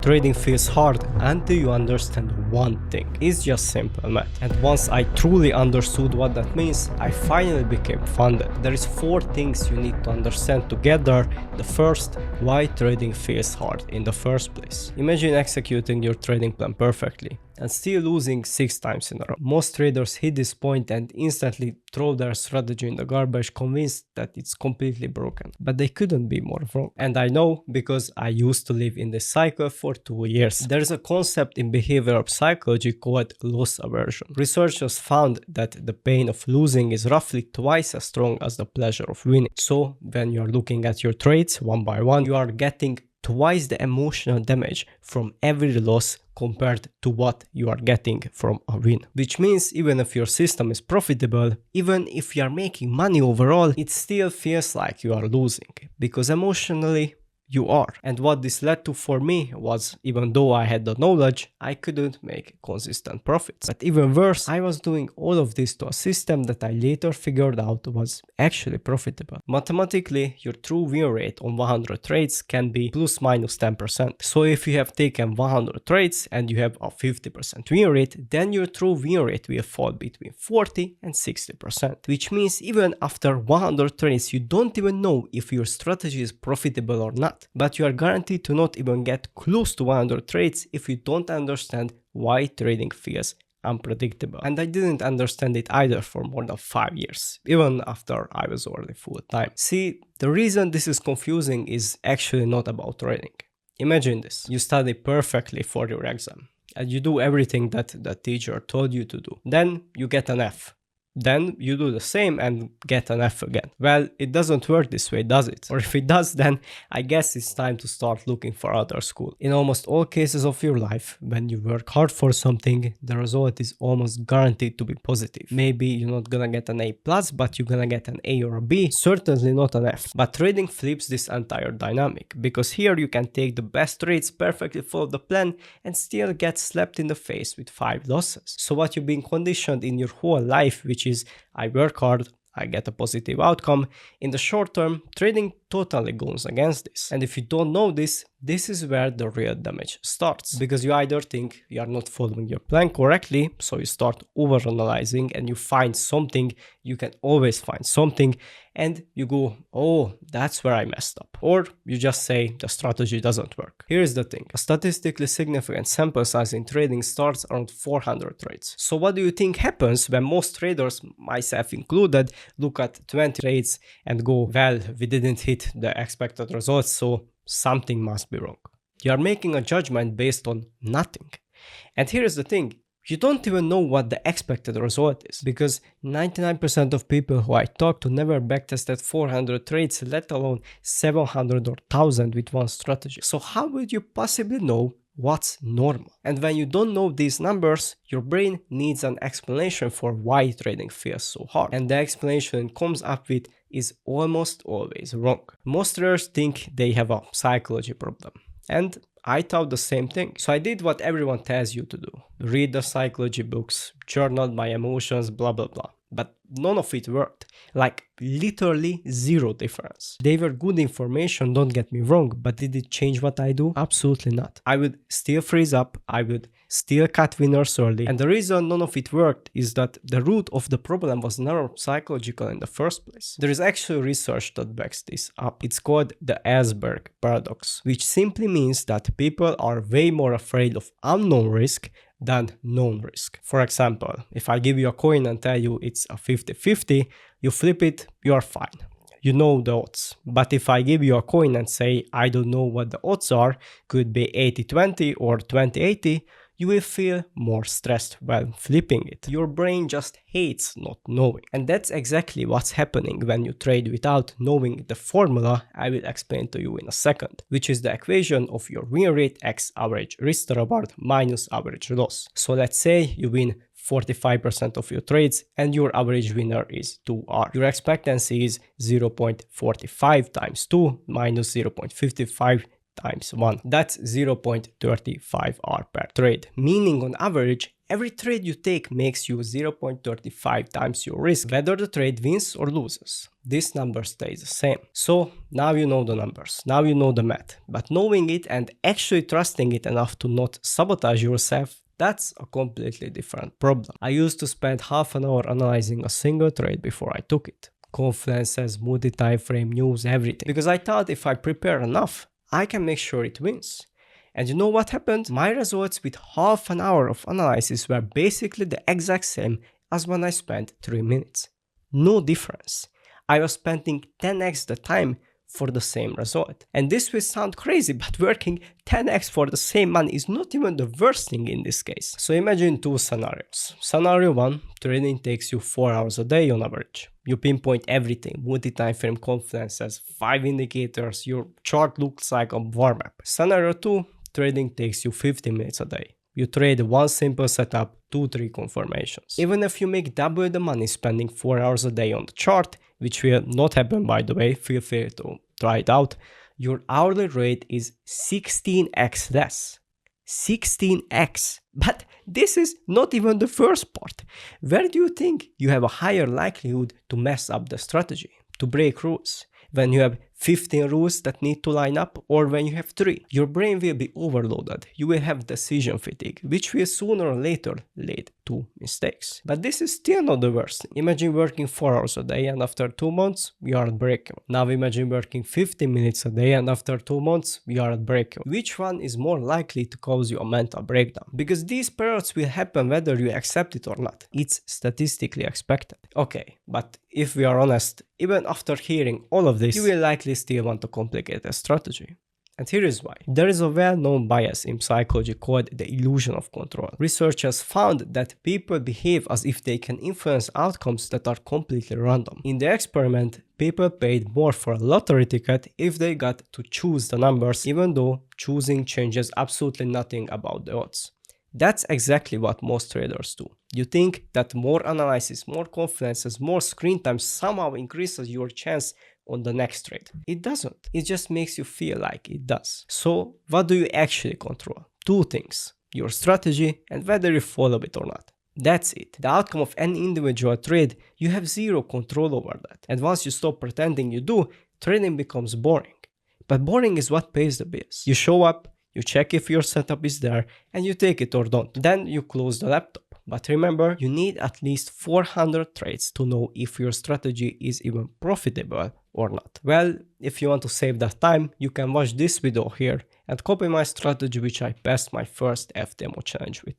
Trading feels hard until you understand one thing. It's just simple math. And once I truly understood what that means, I finally became funded. There is 4 things you need to understand together. The first, why trading feels hard in the first place. Imagine executing your trading plan perfectly and still losing 6 times in a row. Most traders hit this point and instantly throw their strategy in the garbage, convinced that it's completely broken. But they couldn't be more wrong. And I know because I used to live in this cycle for 2 years. There's a concept in behavioral psychology called loss aversion. Researchers found that the pain of losing is roughly twice as strong as the pleasure of winning. So when you're looking at your trades one by one, you are getting twice the emotional damage from every loss compared to what you are getting from a win. Which means even if your system is profitable, even if you are making money overall, it still feels like you are losing because emotionally you are. And what this led to for me was, even though I had the knowledge, I couldn't make consistent profits. But even worse, I was doing all of this to a system that I later figured out was actually profitable. Mathematically, your true win rate on 100 trades can be plus minus 10%. So if you have taken 100 trades and you have a 50% win rate, then your true win rate will fall between 40 and 60%. Which means even after 100 trades, you don't even know if your strategy is profitable or not. But you are guaranteed to not even get close to 100 trades if you don't understand why trading feels unpredictable. And I didn't understand it either for more than 5 years, even after I was already full time. See, the reason this is confusing is actually not about trading. Imagine this: you study perfectly for your exam and you do everything that the teacher told you to do. Then you get an F. Then you do the same and get an F again. Well, it doesn't work this way, does it? Or if it does, then I guess it's time to start looking for other school. In almost all cases of your life, when you work hard for something, the result is almost guaranteed to be positive. Maybe you're not gonna get an A+, but you're gonna get an A or a B, certainly not an F. But trading flips this entire dynamic, because here you can take the best trades, perfectly follow the plan, and still get slapped in the face with 5 losses. So what you've been conditioned in your whole life, which is I work hard, I get a positive outcome. In the short term, trading totally goes against this. And if you don't know this, this is where the real damage starts. Because you either think you are not following your plan correctly, so you start overanalyzing and you find something, you can always find something, and you go, oh, that's where I messed up. Or you just say the strategy doesn't work. Here's the thing: a statistically significant sample size in trading starts around 400 trades. So what do you think happens when most traders, myself included, look at 20 trades and go, well, we didn't hit the expected results, so something must be wrong. You are making a judgment based on nothing. And here's the thing: you don't even know what the expected result is, because 99% of people who I talk to never backtested 400 trades, let alone 700 or 1000 with one strategy. So how would you possibly know what's normal? And when you don't know these numbers, your brain needs an explanation for why trading feels so hard. And the explanation it comes up with is almost always wrong. Most traders think they have a psychology problem. And I thought the same thing. So I did what everyone tells you to do. Read the psychology books, journal my emotions, blah blah blah. But none of it worked. Like literally zero difference. They were good information, don't get me wrong, but did it change what I do? Absolutely not. I would still freeze up, I would still cut winners early. And the reason none of it worked is that the root of the problem was never psychological in the first place. There is actually research that backs this up. It's called the Asberg paradox, which simply means that people are way more afraid of unknown risk than known risk. For example, if I give you a coin and tell you it's a 50-50, you flip it, you're fine. You know the odds. But if I give you a coin and say I don't know what the odds are, could be 80-20 or 20-80, you will feel more stressed while flipping it. Your brain just hates not knowing. And that's exactly what's happening when you trade without knowing the formula I will explain to you in a second, which is the equation of your win rate x average risk to reward minus average loss. So let's say you win 45% of your trades and your average winner is 2R. Your expectancy is 0.45 times 2 minus 0.55 times 1. That's 0.35 hour per trade, meaning on average, every trade you take makes you 0.35 times your risk, whether the trade wins or loses. This number stays the same. So now you know the numbers, now you know the math, but knowing it and actually trusting it enough to not sabotage yourself, that's a completely different problem. I used to spend half an hour analyzing a single trade before I took it. Confluences, multi-time frame, news, everything. Because I thought if I prepare enough, I can make sure it wins. And you know what happened? My results with half an hour of analysis were basically the exact same as when I spent 3 minutes. No difference. I was spending 10x the time for the same result. And this will sound crazy, but working 10x for the same money is not even the worst thing in this case. So imagine two scenarios. Scenario 1, trading takes you 4 hours a day on average. You pinpoint everything, multi-time frame, confluences, 5 indicators, your chart looks like a war map. Scenario 2, trading takes you 15 minutes a day. You trade one simple setup, 2-3 confirmations. Even if you make double the money spending 4 hours a day on the chart, which will not happen by the way, feel free to try it out, your hourly rate is 16x less. 16x. But this is not even the first part. Where do you think you have a higher likelihood to mess up the strategy, to break rules? When you have 15 rules that need to line up, or when you have 3. Your brain will be overloaded. You will have decision fatigue, which will sooner or later lead to mistakes. But this is still not the worst. Imagine working 4 hours a day and after 2 months, we are at breakout. Now imagine working 15 minutes a day and after 2 months, we are at breakout. Which one is more likely to cause you a mental breakdown? Because these periods will happen whether you accept it or not. It's statistically expected. Okay, but if we are honest, even after hearing all of this, you will likely still want to complicate a strategy. And here is why. There is a well-known bias in psychology called the illusion of control. Researchers found that people behave as if they can influence outcomes that are completely random. In the experiment, people paid more for a lottery ticket if they got to choose the numbers, even though choosing changes absolutely nothing about the odds. That's exactly what most traders do. You think that more analysis, more confluences, more screen time somehow increases your chance on the next trade. It doesn't. It just makes you feel like it does. So what do you actually control? 2 things. Your strategy and whether you follow it or not. That's it. The outcome of any individual trade, you have zero control over that. And once you stop pretending you do, trading becomes boring. But boring is what pays the bills. You show up, you check if your setup is there, and you take it or don't. Then you close the laptop. But remember, you need at least 400 trades to know if your strategy is even profitable or not. Well, if you want to save that time, you can watch this video here and copy my strategy which I passed my first F demo challenge with.